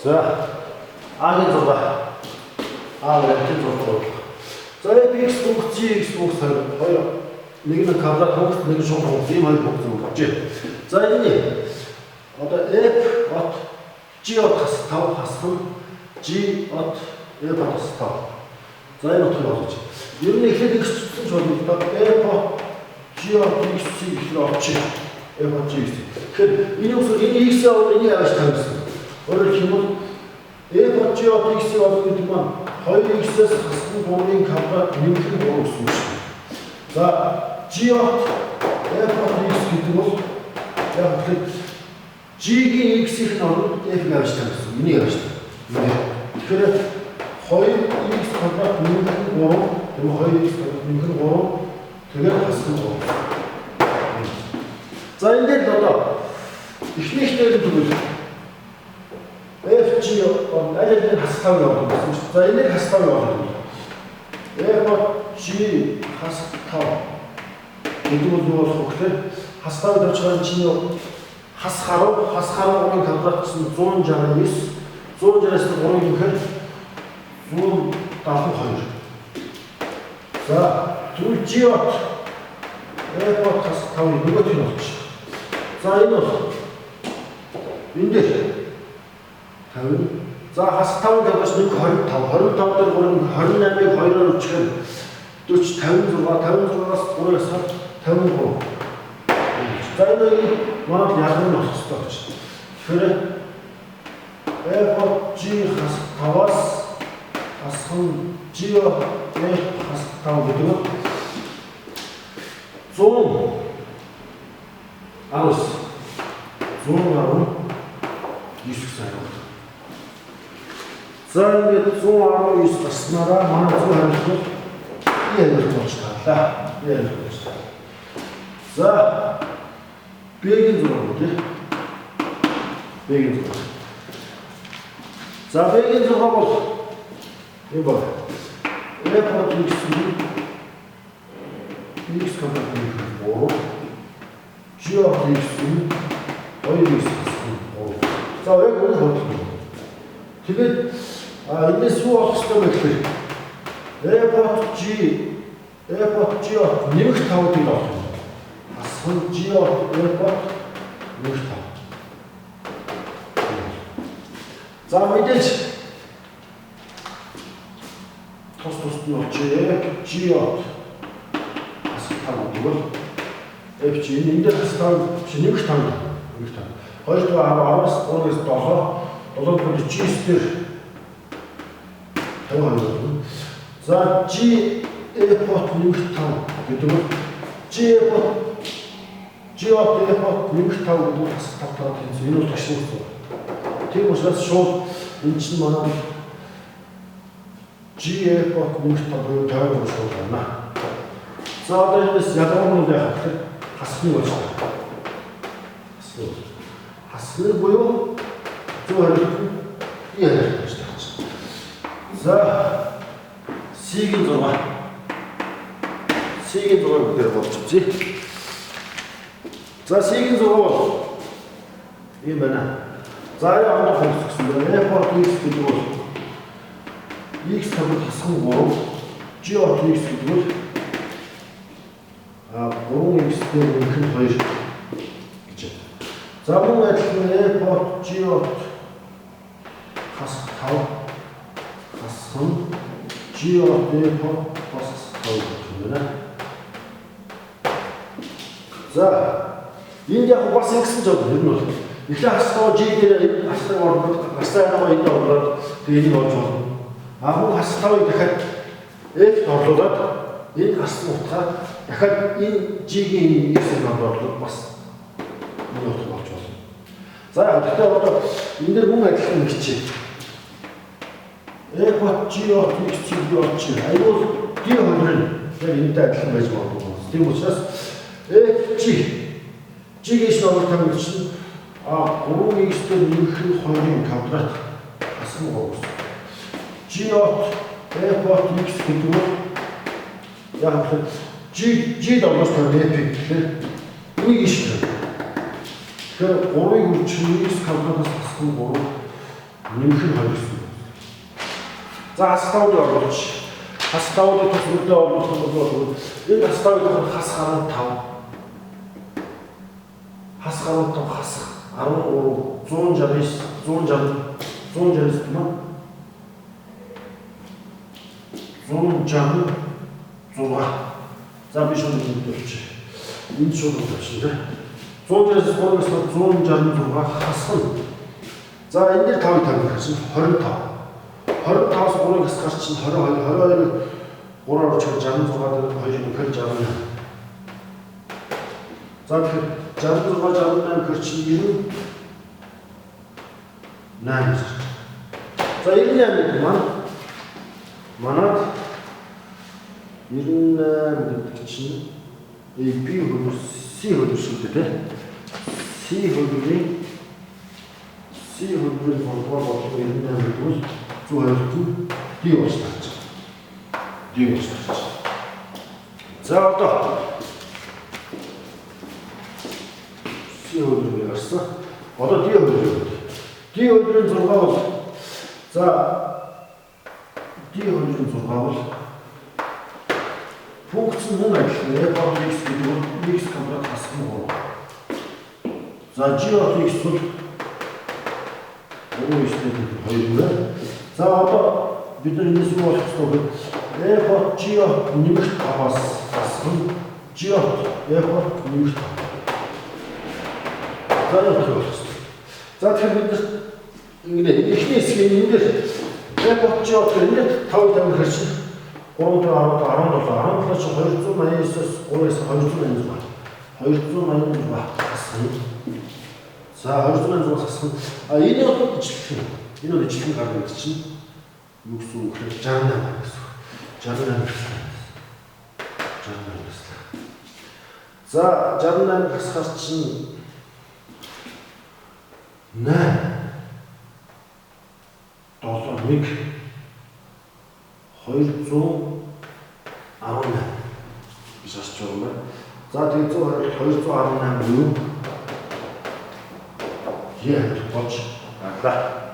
За, А-гийн 6. А-гийн 6. За, X бүгд G-X бүгд хоёр. Нэг нь квадрат хөнгөлт, нэг нь шууд хөнгөлт ийм хоёр бүгд зөвлөж. За, энэ одоо F от G от хас 5 хасах G от F от хас 5. За, энэ утгыг олж. Ер нь эхлээд X зүтсэн ч болно. F от G от X ихлэ олчих. F от G X. Тэгэхээр энэ үгээр энэ X-ийг энийг авч тавьсан. Өөрөөр хэлбэл F от G от X-ийг олох гэдэг маань 2X-ээс хассан гурвын квадрат нэмэх нь 3 гэсэн үг шүү. За, G от F от X гэдэг бол яг тэгэхээр G-ийн X-ийн орнод F-ийг авч тавьсан. Энийг авч тавьсан. Тэгэхээр 2X квадрат нэмэх нь 3, тийм 2X квадрат нэмэх нь 3, тэгээд хассан 3. За, энэ дээр одоо эхнийхтэй тэгвэл FG аль аль хас 5 явуулсан гэсэн чинь. За, энийг хас 5 явуулсан. F от G хас 5 гэдэг нь юу болох вэ гэхээр хас 5 тавьж байгаа чинь хас харуу квадрат гэсэн 169 160-аас 3 гэхээр 172. За, тэгвэл G от F от хас 5-ыг нөгөөт нь олчих. За, энэ бол энэ дээр 50. За, хас 5 гэдэгс нэг 25. 25 дээр 3 28-ыг 2-оор үчихэд 40 56-аас 3-аас 53. За, энэ манай ялгын болох хэрэгтэй гэж. Тэгэхээр F от G хас 5-аас хасхан G от F хас 5 гэдэг нь 100 аус 119 гэсэн үг. За, ингээд 119 гарснараа манай 120 бол яагаад болж таалаа. За, B-ийн 6 тий. B-ийн 6. За, B-ийн 6 бол энэ бол F от X квадрат нэмэх 3 G от X 2X гэсэн. За, яг үнэ бодлоо. Тэгээд энэс юу болох ёстой бэ гэхээр F от G от нэмэх 5-ыг олох юм. Асхан G от F от нэмэх 5. За, мэдээж тус нь олчих. G от асхан 5 гэдэг бол F G энэ дээр асхан 5 нэмэх 5. 2-10-аас 3-аас 7 49 дээр 52 байна. За, G F от нэмэх 5 гэдэг нь G от F от нэмэх 5 гэдэг нь бас 5 тэнцээ. Энэ бол ташуусан. Тийм учраас шууд энэ чинь манай G F от нэмэх 5 буюу 50 шууд байна. За, одоо энэс ялгуурнууд яах вэ? Хасхны болж байна. Хасхны буюу 120 яах гэж байна. За, C-ийн 6. C-ийн 6 гэдгээр болчихжээ. За, C-ийн 6 бол ийм байна. За, яг хоног гэсэн байна. F от X гэдэг бол X тавд хасхан 3, G от X гэдэг бол 3X дээр нэмэх нь 2 гэж. За, мөн адилхан F от G от хас 5 хасхан G от F от бас 5 гэх юм байна. За, энд яг бас ингэсэн ч юм бол эхлээ хас 5 G дээр хасны орнод хастай байгаа энэ орнод тэгээд энэ болж байна. Мөн хас 5-ыг дахиад F-д орлуулад энэ хасны утгаар дахиад энэ G-ийн X-ийг орлуулад бас энэ утга болж байна. За, тэгэхээр одоо энэ дээр мөн адилхан бичиж F от G от X юу болчих. Аюул D хоёрын яг энэтэй адилхан байж магадгүй. Тийм учраас F G-гийн шноор тавьж чинь 3X дээр нэмэх 2-ын квадрат асар гоо. G от F от X гэдэг нь яг G даваас тавьж F гэхээр үнийг шүү. Тэгэхээр 3-ыг үржих X квадратаас асар 3 нэмэх нь 2 гэсэн. За хасдаудыг оруулж. Хасдаудыг тус мөрдөө оруулах бол энэ хасдаудыг хас гаруй 5. Хас гаруй 5 хас 13 169 тумаа 166. За би шууд хэлж. Энд шууд болчихно тийм. 163-аас 166 хасна. За энэ дээр 5 тавьчихсан 25. 25-аас 3-ыг хас гарч чинь 22. 22-ыг 3-аар очих 66 дээр 2-ыг хэл 68. За тэгэхээр 66 68 гэр чинь 98. За 98 манад 98 гэдэг чинь B хөлөс C хөлөс шүү дээ. C хөлөгийн 3 болох 98 гэдэг 120 D болчихно. D болчихно. За одоо C хөлөгийг гарсан. Одоо D хөлөг. D хөлөгийн 6 бол за D хөлөгийн 6 бол функц нь мөн адилхан. F of x гэдэг нь x квадрат хасах 3. За g of x бол 2 байна. За одоо бид нар энэс юу болох вэ? F of g of нэмэлт 5-аас хасах g of f of нэмэлт 5. За юу болох вэ? За тэгэхээр бид нар ингэ эхний хэсгийн энэ дээр f of g of гэдэг 5 тавих хэрэг 3 17 17 чи 289-аас 3-аас 280 байна. 280 хасна. За 280 хасна. Энэ бол ижилхэн. Энэ бол ижилхэн гарна гэдэг чинь юу гэсэн үг вэ? 68 гэсэн. 68 гэсэн. 68 гэсэн. За 68 хасгаар чинь 8 7 218 биш асч байгаа юм байна. За тэгээд 218 буюу яаж болж байна?